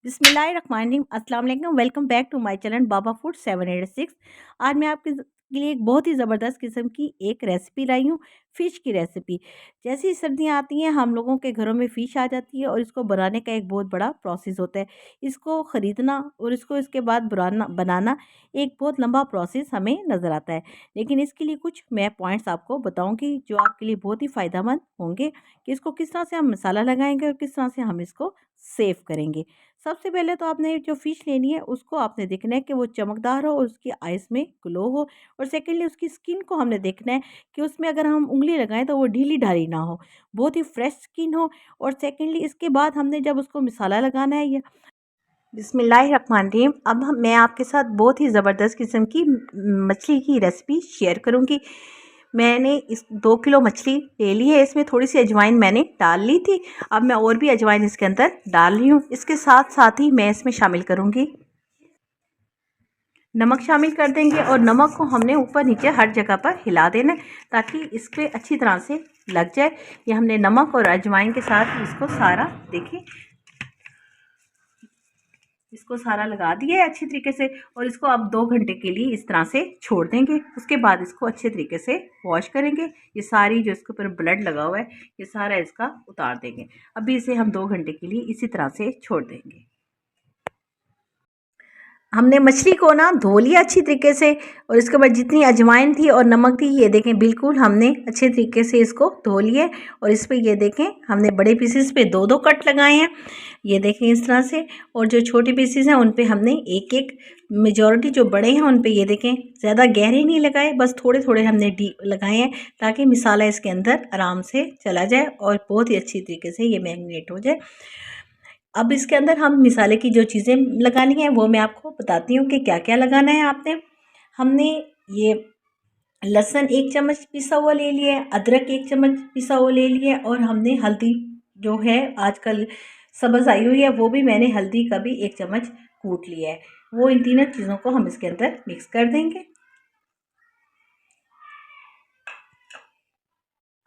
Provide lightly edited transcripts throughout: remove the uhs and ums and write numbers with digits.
बिस्मिल्लाहिर्रहमानिर्रहीम, अस्सलाम वालेकुम। Welcome back to my channel Baba Food 786। आज मैं आपके लिए एक बहुत ही ज़बरदस्त किस्म की एक रेसिपी लाई हूँ, फ़िश की रेसिपी। जैसे ही सर्दियाँ आती हैं हम लोगों के घरों में फ़िश आ जाती है और इसको बनाने का एक बहुत बड़ा प्रोसेस होता है। इसको ख़रीदना और इसको इसके बाद बनाना एक बहुत लंबा प्रोसेस हमें नज़र आता है। लेकिन इसके लिए कुछ मैं पॉइंट्स आपको बताऊँगी जो आपके लिए बहुत ही फ़ायदेमंद होंगे कि इसको किस तरह से हम मसाला लगाएँगे और किस तरह से हम इसको सेव करेंगे। सबसे पहले तो आपने जो फ़िश लेनी है उसको आपने देखना है कि वो चमकदार हो और उसकी आइस में ग्लो हो। और सेकेंडली उसकी स्किन को हमने देखना है कि उसमें अगर हम उंगली लगाएं तो वो ढीली ढाली ना हो, बहुत ही फ्रेश स्किन हो। और सेकेंडली इसके बाद हमने जब उसको मसाला लगाना है, ये बिस्मिल्लाहिर्रहमानिर्रहीम। अब मैं आपके साथ बहुत ही ज़बरदस्त किस्म की मछली की रेसिपी शेयर करूंगी। मैंने इस 2 किलो मछली ले ली है, इसमें थोड़ी सी अजवाइन मैंने डाल ली थी। अब मैं और भी अजवाइन इसके अंदर डाल रही हूँ। इसके साथ साथ ही मैं इसमें शामिल करूँगी नमक, शामिल कर देंगे। और नमक को हमने ऊपर नीचे हर जगह पर हिला देना है ताकि इस पर अच्छी तरह से लग जाए। ये हमने नमक और अजवाइन के साथ इसको सारा देखिए इसको सारा लगा दिया है अच्छी तरीके से। और इसको अब 2 घंटे के लिए इस तरह से छोड़ देंगे। उसके बाद इसको अच्छे तरीके से वॉश करेंगे। ये सारी जो इसके ऊपर ब्लड लगा हुआ है ये सारा इसका उतार देंगे। अभी इसे हम 2 घंटे के लिए इसी तरह से छोड़ देंगे। हमने मछली को ना धो लिया अच्छी तरीके से। और इसके बाद जितनी अजवाइन थी और नमक थी ये देखें बिल्कुल हमने अच्छे तरीके से इसको धो लिया। और इस पे ये देखें हमने बड़े पीसेस पे 2-2 कट लगाए हैं, ये देखें इस तरह से। और जो छोटे पीसेस हैं उन पे हमने एक एक, मेजॉरिटी जो बड़े हैं उन पे ये देखें ज़्यादा गहरे नहीं लगाए, बस थोड़े थोड़े हमने डीप लगाए हैं ताकि मसाला इसके अंदर आराम से चला जाए और बहुत ही अच्छी तरीके से ये मैरिनेट हो जाए। अब इसके अंदर हम मसाले की जो चीज़ें लगानी है वो मैं आपको बताती हूँ कि क्या क्या लगाना है। हमने ये लहसुन 1 चम्मच पिसा हुआ ले लिया है, अदरक 1 चम्मच पिसा हुआ ले लिया है। और हमने हल्दी जो है आजकल सब्ज़ आई हुई है वो भी मैंने हल्दी का भी 1 चम्मच कूट लिया है। वो इन तीनों चीज़ों को हम इसके अंदर मिक्स कर देंगे।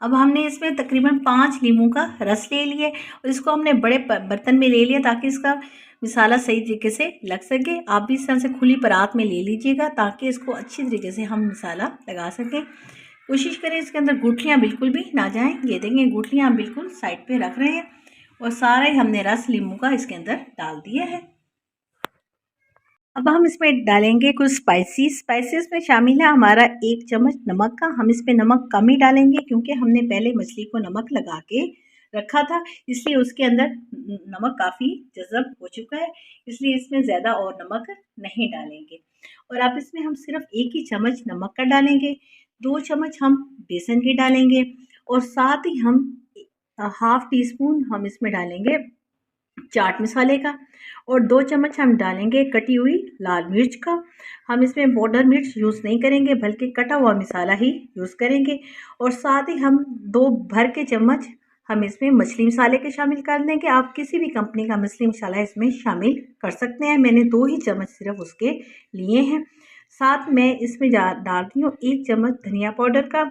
अब हमने इसमें तकरीबन 5 नींबू का रस ले लिया और इसको हमने बड़े बर्तन में ले लिया ताकि इसका मसाला सही तरीके से लग सके। आप भी इस तरह से खुली परात में ले लीजिएगा ताकि इसको अच्छी तरीके से हम मसाला लगा सकें। कोशिश करें इसके अंदर गुठलियाँ बिल्कुल भी ना जाएं। ये देखें गुठलियाँ हम बिल्कुल साइड पे रख रहे हैं और सारा ही हमने रस नींबू का इसके अंदर डाल दिया है। अब हम इसमें डालेंगे कुछ स्पाइसेस में शामिल है हमारा 1 चम्मच नमक का। हम इस पे नमक कम ही डालेंगे क्योंकि हमने पहले मछली को नमक लगा के रखा था, इसलिए उसके अंदर नमक काफ़ी जज़ब हो चुका है, इसलिए इसमें ज़्यादा और नमक नहीं डालेंगे। और अब इसमें हम सिर्फ 1 ही चम्मच नमक का डालेंगे, 2 चम्मच हम बेसन के डालेंगे और साथ ही हम हाफ़ टी स्पून हम इसमें डालेंगे चाट मसाले का। और 2 चम्मच हम डालेंगे कटी हुई लाल मिर्च का। हम इसमें पाउडर मिर्च यूज़ नहीं करेंगे बल्कि कटा हुआ मसाला ही यूज़ करेंगे। और साथ ही हम 2 भर के चम्मच हम इसमें मछली मसाले के शामिल कर देंगे। आप किसी भी कंपनी का मछली मसाला इसमें शामिल कर सकते हैं, मैंने 2 ही चम्मच सिर्फ उसके लिए हैं। साथ मैं इसमें डाल रही हूँ 1 चम्मच धनिया पाउडर का।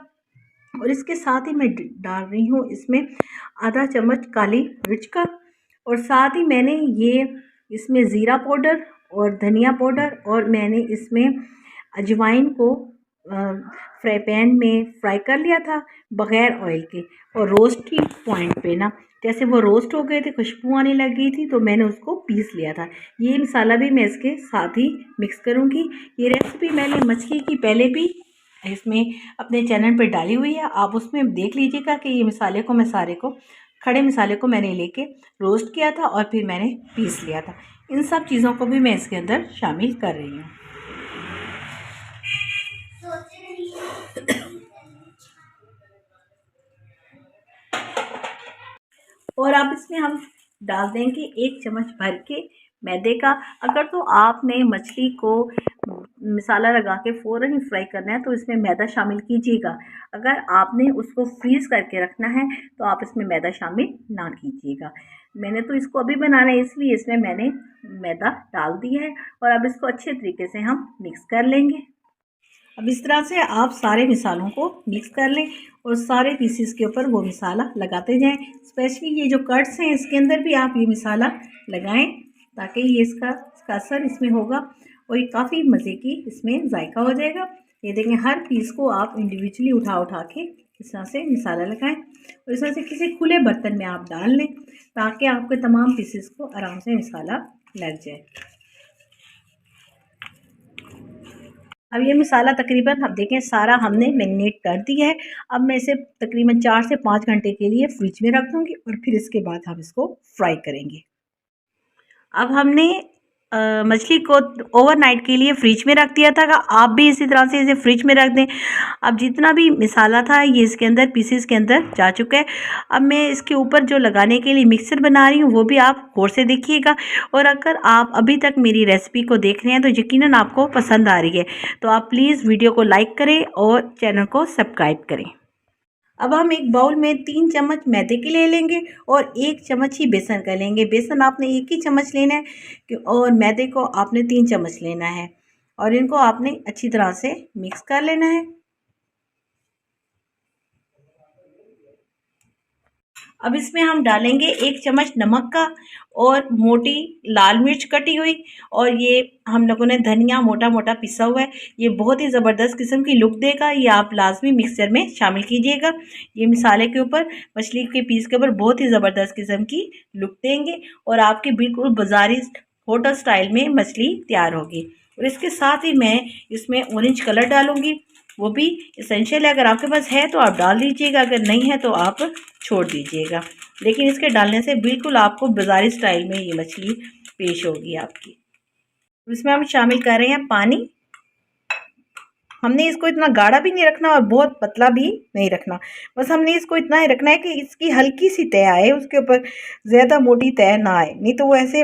और इसके साथ ही मैं डाल रही हूँ इसमें आधा चम्मच काली मिर्च का। और साथ ही मैंने ये इसमें ज़ीरा पाउडर और धनिया पाउडर और मैंने इसमें अजवाइन को फ्राई पैन में फ्राई कर लिया था बग़ैर ऑयल के। और रोस्ट की पॉइंट पे ना जैसे वो रोस्ट हो गए थे, खुशबू आने लग गई थी, तो मैंने उसको पीस लिया था। ये मसाला भी मैं इसके साथ ही मिक्स करूँगी। ये रेसिपी मैंने मछली की पहले भी इसमें अपने चैनल पे डाली हुई है, आप उसमें देख लीजिएगा कि ये मसाले को मैं सारे को खड़े मसाले को मैंने लेके रोस्ट किया था और फिर मैंने पीस लिया था। इन सब चीज़ों को भी मैं इसके अंदर शामिल कर रही हूँ। और अब इसमें हम डाल देंगे 1 चम्मच भर के मैदे का। अगर तो आपने मछली को मसाला लगा के फ़ौरन ही फ्राई करना है तो इसमें मैदा शामिल कीजिएगा। अगर आपने उसको फ्रीज़ करके रखना है तो आप इसमें मैदा शामिल ना कीजिएगा। मैंने तो इसको अभी बनाना है इसलिए इसमें मैंने मैदा डाल दिया है। और अब इसको अच्छे तरीके से हम मिक्स कर लेंगे। अब इस तरह से आप सारे मसालों को मिक्स कर लें और सारे पीसेस के ऊपर वो मसाला लगाते जाएं। स्पेशली ये जो कट्स हैं इसके अंदर भी आप ये मसाला लगाएं ताकि ये इसका असर इसमें होगा और ये काफ़ी मज़े की इसमें जायका हो जाएगा। ये देखें, हर पीस को आप इंडिविजुअली उठा उठा के इस तरह से मसाला लगाएं और इस तरह से किसी खुले बर्तन में आप डाल लें ताकि आपके तमाम पीसेस को आराम से मसाला लग जाए। अब ये मसाला तकरीबन आप देखें सारा हमने मैरिनेट कर दिया है। अब मैं इसे तकरीबन 4 से 5 घंटे के लिए फ्रिज में रख दूँगी और फिर इसके बाद हम इसको फ्राई करेंगे। अब हमने मछली को ओवरनाइट के लिए फ्रिज में रख दिया था। आप भी इसी तरह से इसे फ्रिज में रख दें। अब जितना भी मसाला था ये इसके अंदर पीसेस के अंदर जा चुका है। अब मैं इसके ऊपर जो लगाने के लिए मिक्सर बना रही हूँ वो भी आप गौर से देखिएगा। और अगर आप अभी तक मेरी रेसिपी को देख रहे हैं तो यकीनन आपको पसंद आ रही है, तो आप प्लीज़ वीडियो को लाइक करें और चैनल को सब्सक्राइब करें। अब हम एक बाउल में 3 चम्मच मैदे के ले लेंगे और 1 चम्मच ही बेसन का लेंगे। बेसन आपने 1 ही चम्मच लेना है और मैदे को आपने 3 चम्मच लेना है और इनको आपने अच्छी तरह से मिक्स कर लेना है। अब इसमें हम डालेंगे 1 चम्मच नमक का और मोटी लाल मिर्च कटी हुई, और ये हम लोगों ने धनिया मोटा मोटा पिसा हुआ है। ये बहुत ही ज़बरदस्त किस्म की लुक देगा। ये आप लाजमी मिक्सचर में शामिल कीजिएगा। ये मसाले के ऊपर, मछली के पीस के ऊपर बहुत ही ज़बरदस्त किस्म की लुक देंगे और आपके बिल्कुल बाज़ारी होटल स्टाइल में मछली तैयार होगी। और इसके साथ ही मैं इसमें ऑरेंज कलर डालूँगी, वो भी इसेंशियल है। अगर आपके पास है तो आप डाल दीजिएगा, अगर नहीं है तो आप छोड़ दीजिएगा। लेकिन इसके डालने से बिल्कुल आपको बाज़ारी स्टाइल में ये मछली पेश होगी आपकी। इसमें हम शामिल कर रहे हैं पानी। हमने इसको इतना गाढ़ा भी नहीं रखना और बहुत पतला भी नहीं रखना, बस हमने इसको इतना ही रखना है कि इसकी हल्की सी तय आए, उसके ऊपर ज़्यादा मोटी तय ना आए, नहीं तो वो ऐसे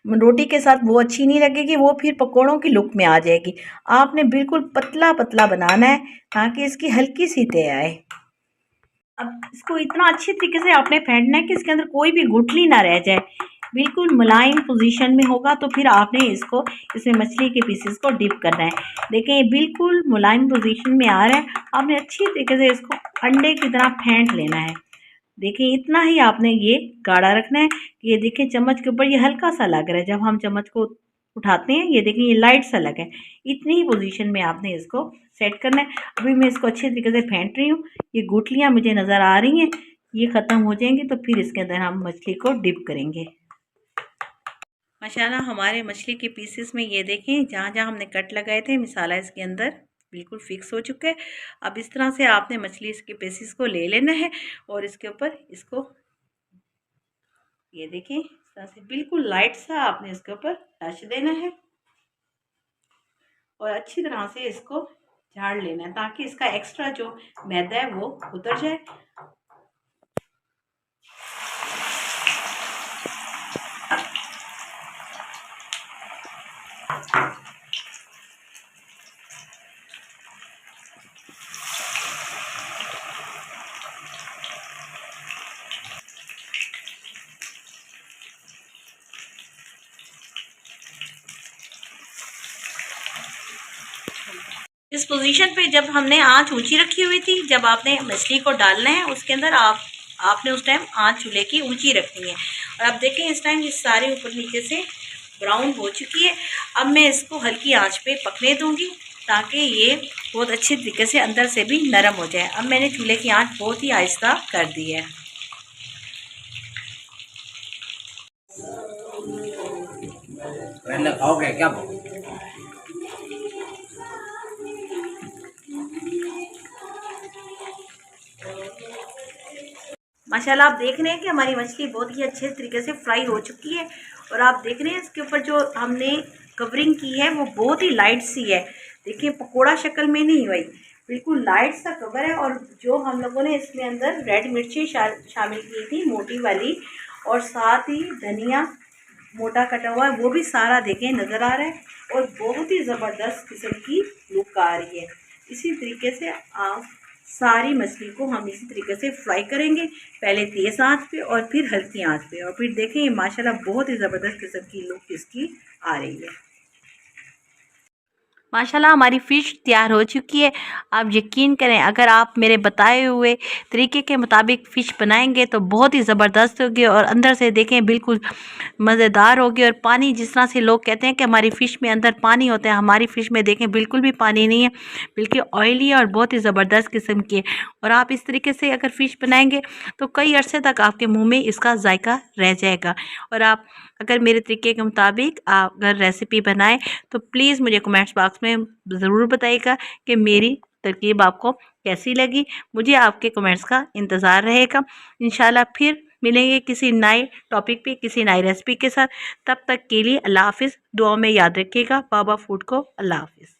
रोटी के साथ वो अच्छी नहीं लगेगी, वो फिर पकोड़ों की लुक में आ जाएगी। आपने बिल्कुल पतला पतला बनाना है ताकि इसकी हल्की सी तय आए। अब इसको इतना अच्छी तरीके से आपने फेंटना है कि इसके अंदर कोई भी गुठली ना रह जाए, बिल्कुल मुलायम पोजीशन में होगा तो फिर आपने इसको इसमें मछली के पीसेस को डिप करना है। देखें ये बिल्कुल मुलायम पोजीशन में आ रहा है। आपने अच्छी तरीके से इसको अंडे की तरह फेंट लेना है। देखें इतना ही आपने ये गाढ़ा रखना है कि ये देखें चम्मच के ऊपर ये हल्का सा लग रहा है। जब हम चम्मच को उठाते हैं ये देखें ये लाइट सा लगा है। इतनी ही पोजीशन में आपने इसको सेट करना है। अभी मैं इसको अच्छे तरीके से फेंट रही हूँ। ये गुठलियाँ मुझे नज़र आ रही हैं, ये ख़त्म हो जाएंगी तो फिर इसके अंदर हम मछली को डिप करेंगे। माशाल्लाह हमारे मछली के पीसेस में ये देखें जहाँ जहाँ हमने कट लगाए थे मसाला इसके अंदर बिल्कुल फिक्स हो चुका है। अब इस तरह से आपने मछली के पीसेस को ले लेना है और इसके ऊपर इसको ये देखें इस तरह से बिल्कुल लाइट सा आपने इसके ऊपर टच देना है और अच्छी तरह से इसको झाड़ लेना है ताकि इसका एक्स्ट्रा जो मैदा है वो उतर जाए। इस पोजीशन पे जब हमने आंच ऊंची रखी हुई थी, जब आपने मछली को डालना है उसके अंदर आपने उस टाइम आंच चूल्हे की ऊंची रखनी है। और अब देखें इस टाइम ये सारे ऊपर नीचे से ब्राउन हो चुकी है। अब मैं इसको हल्की आंच पे पकने दूंगी ताकि ये बहुत अच्छे तरीके से अंदर से भी नरम हो जाए। अब मैंने चूल्हे की आंच बहुत ही आहिस्ता कर दी है। खाओगे क्या? माशाल्लाह आप देख रहे हैं कि हमारी मछली बहुत ही अच्छे तरीके से फ्राई हो चुकी है और आप देख रहे हैं इसके ऊपर जो हमने कवरिंग की है वो बहुत ही लाइट सी है। देखिए पकोड़ा शक्ल में नहीं हुई, बिल्कुल लाइट सा कवर है। और जो हम लोगों ने इसमें अंदर रेड मिर्ची शामिल की थी मोटी वाली, और साथ ही धनिया मोटा कटा हुआ है वो भी सारा देखें नज़र आ रहा है और बहुत ही ज़बरदस्त किस्म की लुक आ रही है। इसी तरीके से आप सारी मछली को हम इसी तरीके से फ्राई करेंगे, पहले तेज़ आंच पे और फिर हल्की आंच पे, और फिर देखें ये माशाल्लाह बहुत ही ज़बरदस्त किस्म की लुक इसकी आ रही है। माशाल्लाह हमारी फ़िश तैयार हो चुकी है। आप यकीन करें, अगर आप मेरे बताए हुए तरीके के मुताबिक फ़िश बनाएंगे तो बहुत ही ज़बरदस्त होगी और अंदर से देखें बिल्कुल मज़ेदार होगी। और पानी, जिस तरह से लोग कहते हैं कि हमारी फ़िश में अंदर पानी होता है, हमारी फ़िश में देखें बिल्कुल भी पानी नहीं है, बिल्कुल ऑयली है और बहुत ही ज़बरदस्त किस्म की है। और आप इस तरीके से अगर फ़िश बनाएंगे तो कई अरसे तक आपके मुँह में इसका जायका रह जाएगा। और आप अगर मेरे तरीके के मुताबिक आप अगर रेसिपी बनाएं तो प्लीज़ मुझे कमेंट्स बॉक्स में ज़रूर बताइएगा कि मेरी तरकीब आपको कैसी लगी। मुझे आपके कमेंट्स का इंतज़ार रहेगा। इंशाल्लाह फिर मिलेंगे किसी नए टॉपिक पे, किसी नई रेसिपी के साथ। तब तक के लिए अल्लाह हाफ़िज़। दुआ में याद रखिएगा बाबा फूड को। अल्लाह हाफ़िज़।